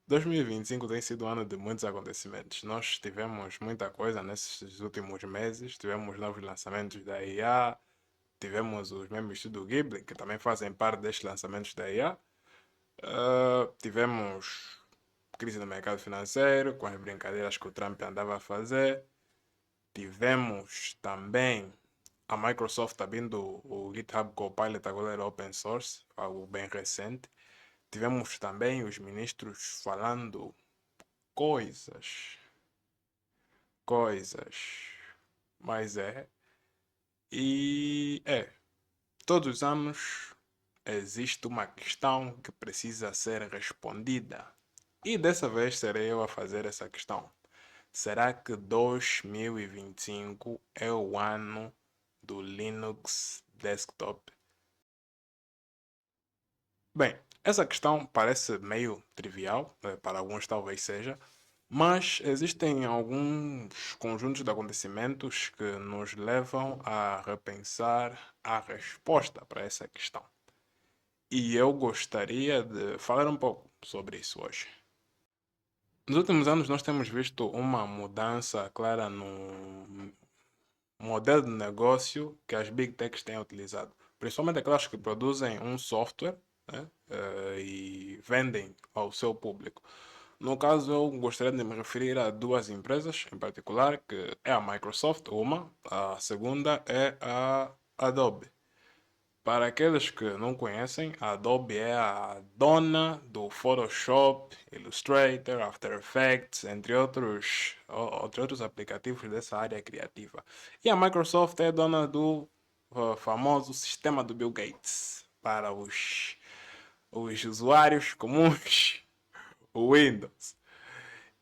2025 tem sido um ano de muitos acontecimentos. Nós tivemos muita coisa nesses últimos meses. Tivemos novos lançamentos da IA, tivemos os membros do Ghibli, que também fazem parte destes lançamentos da IA. Tivemos crise no mercado financeiro, com as brincadeiras que o Trump andava a fazer. Tivemos também a Microsoft abrindo o GitHub Copilot, agora era open source, algo bem recente. Tivemos também os ministros falando coisas, coisas, mas todos os anos existe uma questão que precisa ser respondida. E dessa vez serei eu a fazer essa questão. Será que 2025 é o ano do Linux Desktop? Bem, essa questão parece meio trivial, para alguns talvez seja, mas existem alguns conjuntos de acontecimentos que nos levam a repensar a resposta para essa questão. E eu gostaria de falar um pouco sobre isso hoje. Nos últimos anos, nós temos visto uma mudança clara no modelo de negócio que as Big Techs têm utilizado, principalmente aquelas que produzem um software, né, e vendem ao seu público. No caso, eu gostaria de me referir a duas empresas em particular, que é a Microsoft, uma, a segunda é a Adobe. Para aqueles que não conhecem, a Adobe é a dona do Photoshop, Illustrator, After Effects, entre outros aplicativos dessa área criativa. E a Microsoft é dona do famoso sistema do Bill Gates para os usuários comuns, o Windows.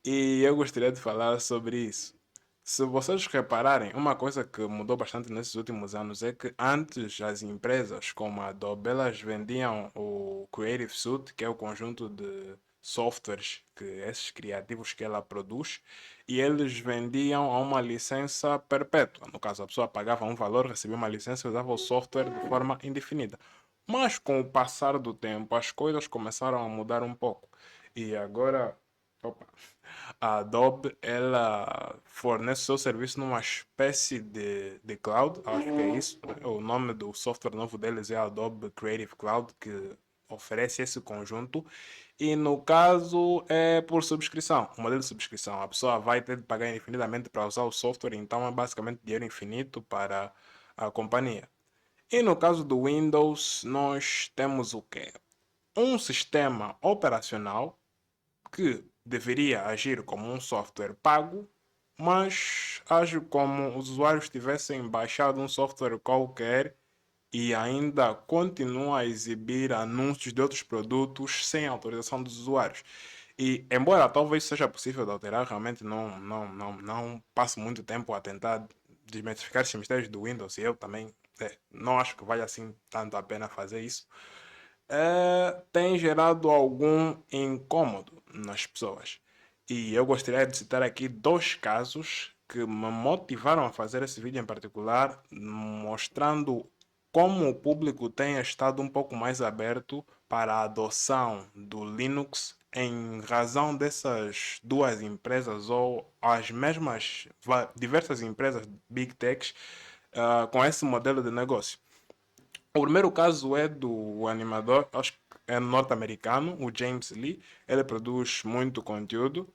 E eu gostaria de falar sobre isso. Se vocês repararem, uma coisa que mudou bastante nesses últimos anos é que antes as empresas como a Adobe elas vendiam o Creative Suite, que é o conjunto de softwares que esses criativos que ela produz, e eles vendiam a uma licença perpétua. No caso, a pessoa pagava um valor, recebia uma licença e usava o software de forma indefinida. Mas com o passar do tempo, as coisas começaram a mudar um pouco. E agora, opa, a Adobe ela fornece seu serviço numa espécie de cloud, acho que é isso, né? O nome do software novo deles é Adobe Creative Cloud, que oferece esse conjunto. E no caso é por subscrição, o modelo de subscrição. A pessoa vai ter de pagar infinitamente para usar o software, então é basicamente dinheiro infinito para a companhia. E no caso do Windows, nós temos o quê? Um sistema operacional que deveria agir como um software pago, mas age como os usuários tivessem baixado um software qualquer e ainda continua a exibir anúncios de outros produtos sem autorização dos usuários. E embora talvez seja possível de alterar, realmente não passo muito tempo a tentar desmistificar esses mistérios do Windows e eu também não acho que vale assim tanto a pena fazer isso. Tem gerado algum incômodo nas pessoas. E eu gostaria de citar aqui dois casos que me motivaram a fazer esse vídeo em particular, mostrando como o público tem estado um pouco mais aberto para a adoção do Linux em razão dessas duas empresas ou as mesmas diversas empresas Big Techs com esse modelo de negócio. O primeiro caso é do animador, acho que é norte-americano, o James Lee. Ele produz muito conteúdo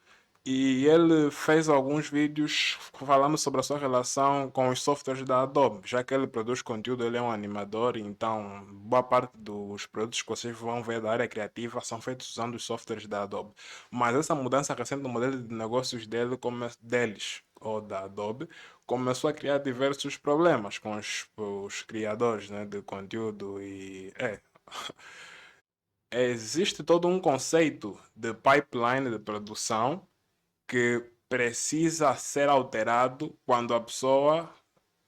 e ele fez alguns vídeos falando sobre a sua relação com os softwares da Adobe. Já que ele produz conteúdo, ele é um animador, então boa parte dos produtos que vocês vão ver da área criativa são feitos usando os softwares da Adobe. Mas essa mudança recente no modelo de negócios deles, ou da Adobe, começou a criar diversos problemas com os criadores, né, de conteúdo e existe todo um conceito de pipeline de produção que precisa ser alterado quando a pessoa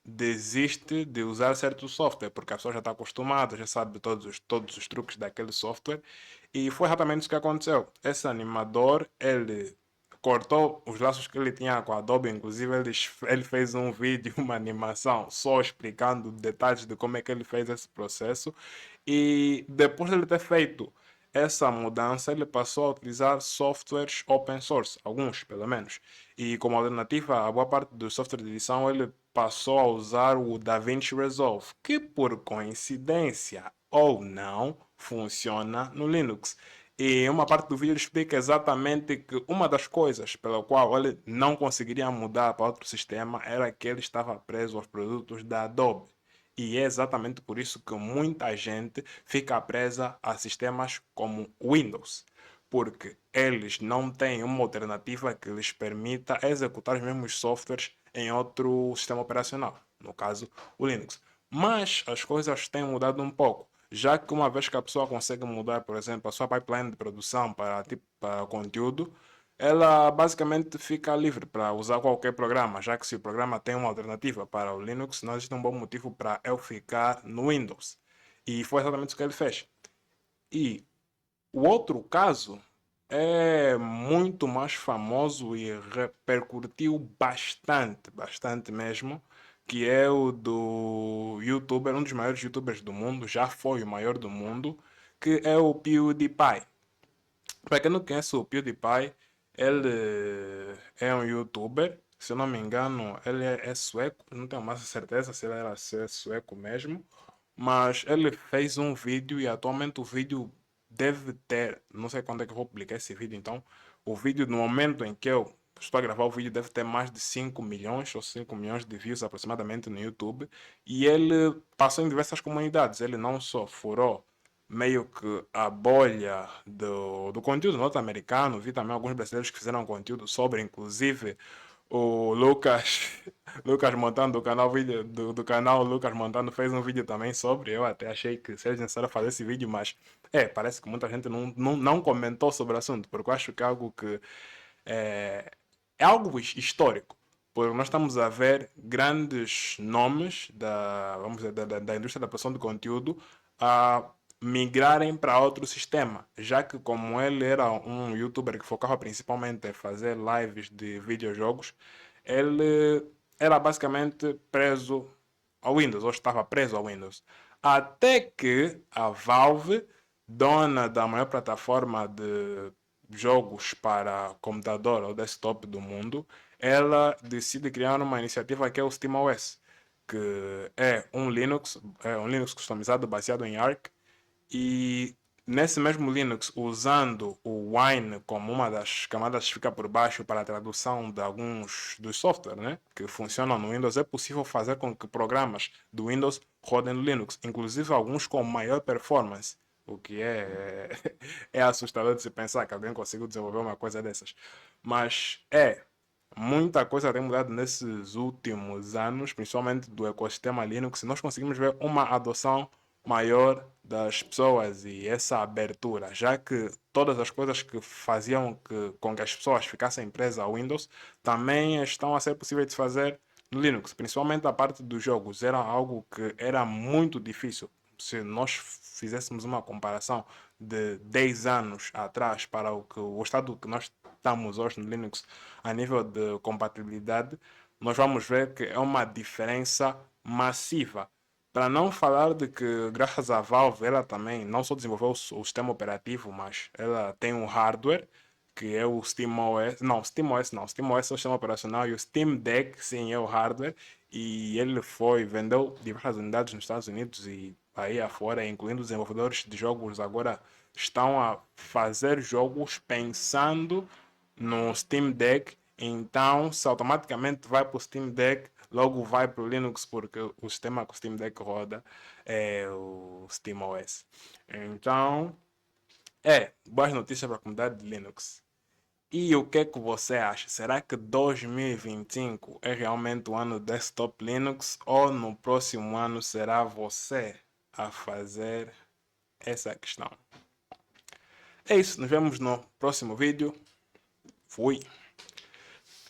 desiste de usar certo software, porque a pessoa já está acostumada, já sabe todos os truques daquele software. E foi exatamente isso que aconteceu. Esse animador, ele cortou os laços que ele tinha com a Adobe, inclusive ele fez um vídeo, uma animação, só explicando detalhes de como é que ele fez esse processo. E depois de ele ter feito essa mudança ele passou a utilizar softwares open source, alguns pelo menos. E como alternativa a boa parte do software de edição, ele passou a usar o DaVinci Resolve, que por coincidência ou não funciona no Linux. E uma parte do vídeo explica exatamente que uma das coisas pela qual ele não conseguiria mudar para outro sistema era que ele estava preso aos produtos da Adobe. E é exatamente por isso que muita gente fica presa a sistemas como Windows, porque eles não têm uma alternativa que lhes permita executar os mesmos softwares em outro sistema operacional, no caso o Linux. Mas as coisas têm mudado um pouco, já que uma vez que a pessoa consegue mudar, por exemplo, a sua pipeline de produção para, tipo, para conteúdo, ela basicamente fica livre para usar qualquer programa, já que se o programa tem uma alternativa para o Linux, não existe um bom motivo para eu ficar no Windows. E foi exatamente o que ele fez. E o outro caso é muito mais famoso e repercutiu bastante, bastante mesmo, que é o do YouTuber, um dos maiores YouTubers do mundo, já foi o maior do mundo, que é o PewDiePie. Para quem não conhece o PewDiePie, ele é um youtuber, se eu não me engano, ele é sueco, não tenho mais certeza se ele era sueco mesmo, mas ele fez um vídeo e atualmente o vídeo deve ter, não sei quando é que eu vou publicar esse vídeo, então o vídeo no momento em que eu estou a gravar o vídeo deve ter mais de 5 milhões ou 5 milhões de views aproximadamente no YouTube e ele passou em diversas comunidades, ele não só furou meio que a bolha do conteúdo norte-americano. Vi também alguns brasileiros que fizeram conteúdo sobre, inclusive o Lucas, Lucas Montano do canal, do canal Lucas Montano fez um vídeo também sobre. Eu até achei que seria necessário fazer esse vídeo, mas parece que muita gente não comentou sobre o assunto, porque eu acho que é algo que é, é algo histórico. Porque nós estamos a ver grandes nomes vamos dizer, da indústria da produção de conteúdo a migrarem para outro sistema, já que como ele era um youtuber que focava principalmente em fazer lives de videojogos, ele era basicamente preso ao Windows, ou estava preso ao Windows. Até que a Valve, dona da maior plataforma de jogos para computador ou desktop do mundo, ela decide criar uma iniciativa que é o SteamOS, que é um Linux customizado baseado em Arc e nesse mesmo Linux, usando o Wine como uma das camadas que fica por baixo para a tradução de alguns dos softwares, né, que funcionam no Windows, é possível fazer com que programas do Windows rodem no Linux, inclusive alguns com maior performance, o que é assustador de se pensar que alguém conseguiu desenvolver uma coisa dessas. Mas muita coisa tem mudado nesses últimos anos, principalmente do ecossistema Linux. Nós conseguimos ver uma adoção maior das pessoas e essa abertura, já que todas as coisas que faziam com que as pessoas ficassem presas ao Windows também estão a ser possíveis de fazer no Linux, principalmente a parte dos jogos. Era algo que era muito difícil. Se nós fizéssemos uma comparação de 10 anos atrás para o estado que nós estamos hoje no Linux a nível de compatibilidade, nós vamos ver que é uma diferença massiva. Para não falar de que, graças à Valve, ela também não só desenvolveu o sistema operativo, mas ela tem um hardware, que é o SteamOS. Não, SteamOS não. SteamOS é o sistema operacional e o Steam Deck, sim, é o hardware. E ele vendeu diversas unidades nos Estados Unidos e aí afora, incluindo desenvolvedores de jogos, agora estão a fazer jogos pensando no Steam Deck. Então, se automaticamente vai para o Steam Deck, logo vai para o Linux, porque o sistema que o Steam Deck roda é o SteamOS. Então, boas notícias para a comunidade de Linux. E o que é que você acha? Será que 2025 é realmente o ano do desktop Linux ou no próximo ano será você a fazer essa questão? É isso, nos vemos no próximo vídeo. Fui!